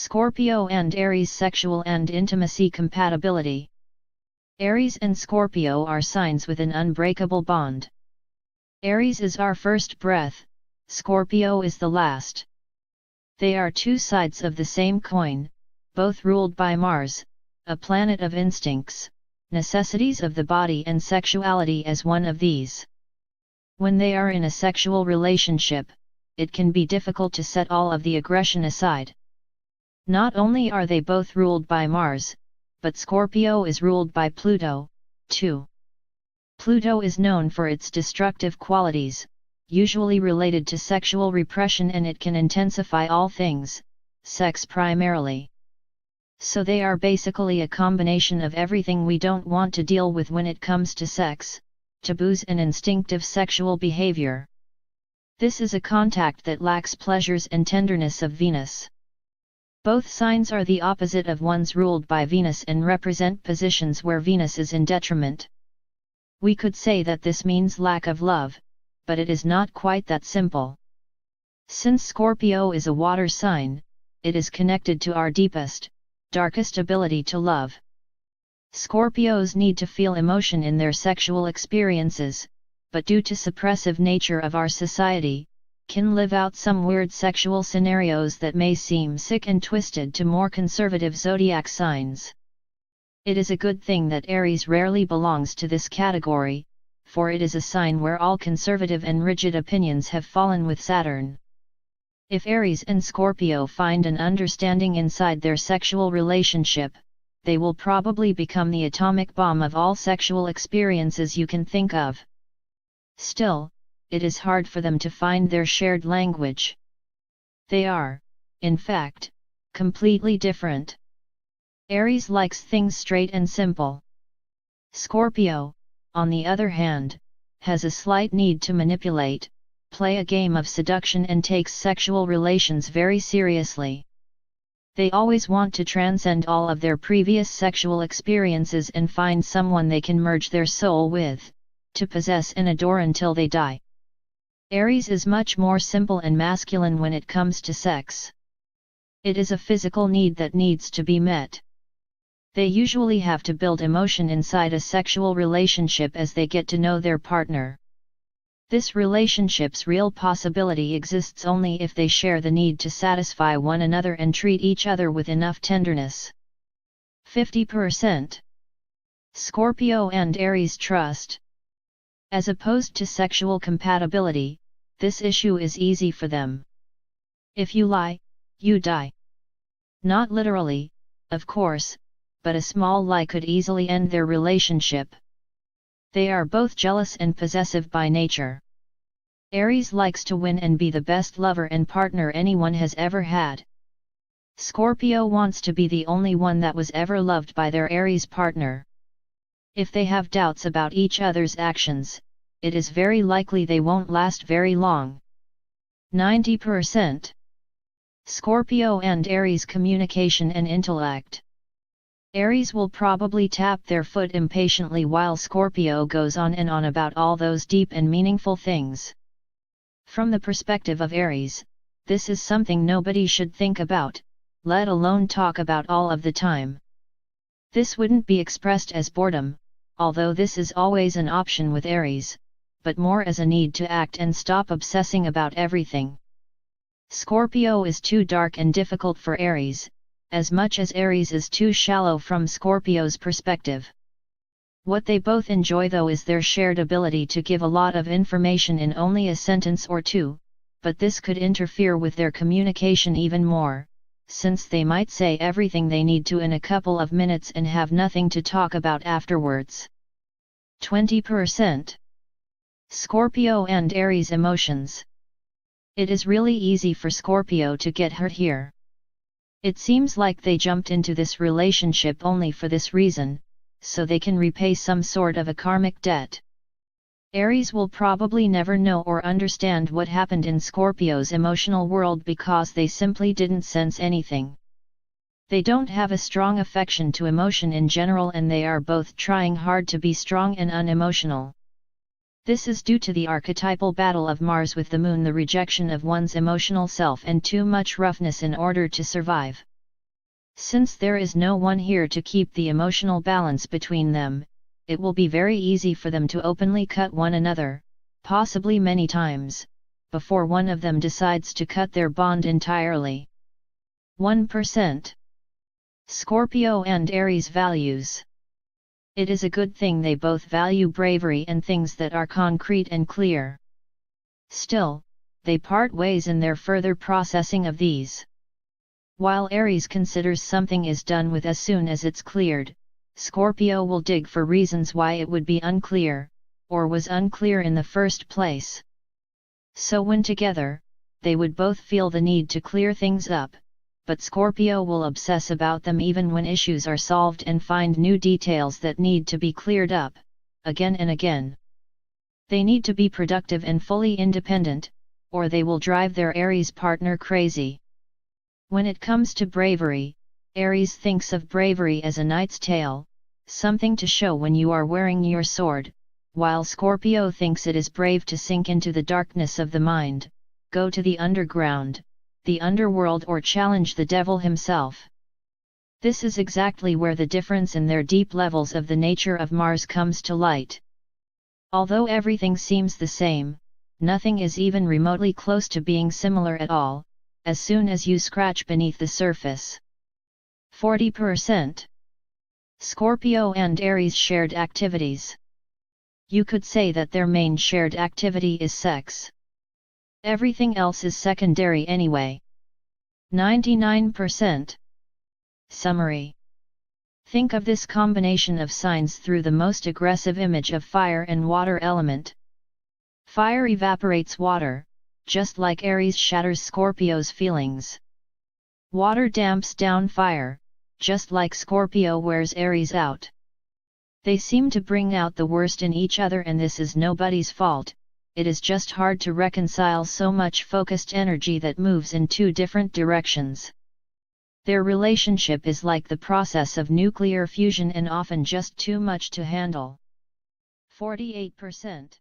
Scorpio and Aries sexual and intimacy compatibility. Aries and Scorpio are signs with an unbreakable bond. Aries is our first breath, Scorpio is the last. They are two sides of the same coin, both ruled by Mars, a planet of instincts, necessities of the body and sexuality as one of these. When they are in a sexual relationship, it can be difficult to set all of the aggression aside. Not only are they both ruled by Mars, but Scorpio is ruled by Pluto, too. Pluto is known for its destructive qualities, usually related to sexual repression, and it can intensify all things, sex primarily. So they are basically a combination of everything we don't want to deal with when it comes to sex, taboos and instinctive sexual behavior. This is a contact that lacks pleasures and tenderness of Venus. Both signs are the opposite of ones ruled by Venus and represent positions where Venus is in detriment. We could say that this means lack of love, but it is not quite that simple. Since Scorpio is a water sign, it is connected to our deepest, darkest ability to love. Scorpios need to feel emotion in their sexual experiences, but due to suppressive nature of our society, can live out some weird sexual scenarios that may seem sick and twisted to more conservative zodiac signs. It is a good thing that Aries rarely belongs to this category, for it is a sign where all conservative and rigid opinions have fallen with Saturn. If Aries and Scorpio find an understanding inside their sexual relationship, they will probably become the atomic bomb of all sexual experiences you can think of. Still, it is hard for them to find their shared language. They are, in fact, completely different. Aries likes things straight and simple. Scorpio, on the other hand, has a slight need to manipulate, play a game of seduction, and takes sexual relations very seriously. They always want to transcend all of their previous sexual experiences and find someone they can merge their soul with, to possess and adore until they die. Aries is much more simple and masculine when it comes to sex. It is a physical need that needs to be met. They usually have to build emotion inside a sexual relationship as they get to know their partner. This relationship's real possibility exists only if they share the need to satisfy one another and treat each other with enough tenderness. 50%. Scorpio and Aries trust. As opposed to sexual compatibility, this issue is easy for them. If you lie, you die. Not literally, of course, but a small lie could easily end their relationship. They are both jealous and possessive by nature. Aries likes to win and be the best lover and partner anyone has ever had. Scorpio wants to be the only one that was ever loved by their Aries partner. If they have doubts about each other's actions, it is very likely they won't last very long. 90%. Scorpio and Aries communication and intellect. Aries will probably tap their foot impatiently while Scorpio goes on and on about all those deep and meaningful things. From the perspective of Aries, this is something nobody should think about, let alone talk about all of the time. This wouldn't be expressed as boredom, although this is always an option with Aries, but more as a need to act and stop obsessing about everything. Scorpio is too dark and difficult for Aries, as much as Aries is too shallow from Scorpio's perspective. What they both enjoy though is their shared ability to give a lot of information in only a sentence or two, but this could interfere with their communication even more, since they might say everything they need to in a couple of minutes and have nothing to talk about afterwards. 20%. Scorpio and Aries emotions. It is really easy for Scorpio to get hurt here. It seems like they jumped into this relationship only for this reason, so they can repay some sort of a karmic debt. Aries will probably never know or understand what happened in Scorpio's emotional world because they simply didn't sense anything. They don't have a strong affection to emotion in general, and they are both trying hard to be strong and unemotional. This is due to the archetypal battle of Mars with the Moon, the rejection of one's emotional self and too much roughness in order to survive. Since there is no one here to keep the emotional balance between them, it will be very easy for them to openly cut one another, possibly many times, before one of them decides to cut their bond entirely. 1%. Scorpio and Aries values. It is a good thing they both value bravery and things that are concrete and clear. Still, they part ways in their further processing of these. While Aries considers something is done with as soon as it's cleared, Scorpio will dig for reasons why it would be unclear, or was unclear in the first place. So when together, they would both feel the need to clear things up, but Scorpio will obsess about them even when issues are solved and find new details that need to be cleared up, again and again. They need to be productive and fully independent, or they will drive their Aries partner crazy. When it comes to bravery, Aries thinks of bravery as a knight's tale, something to show when you are wearing your sword, while Scorpio thinks it is brave to sink into the darkness of the mind, go to the underground, the underworld, or challenge the devil himself. This is exactly where the difference in their deep levels of the nature of Mars comes to light. Although everything seems the same, nothing is even remotely close to being similar at all, as soon as you scratch beneath the surface. 40%. Scorpio and Aries shared activities. You could say that their main shared activity is sex. Everything else is secondary anyway. 99%. Summary. Think of this combination of signs through the most aggressive image of fire and water element. Fire evaporates water, just like Aries shatters Scorpio's feelings. Water damps down fire, just like Scorpio wears Aries out. They seem to bring out the worst in each other, and this is nobody's fault. It is just hard to reconcile so much focused energy that moves in two different directions. Their relationship is like the process of nuclear fusion and often just too much to handle. 48%.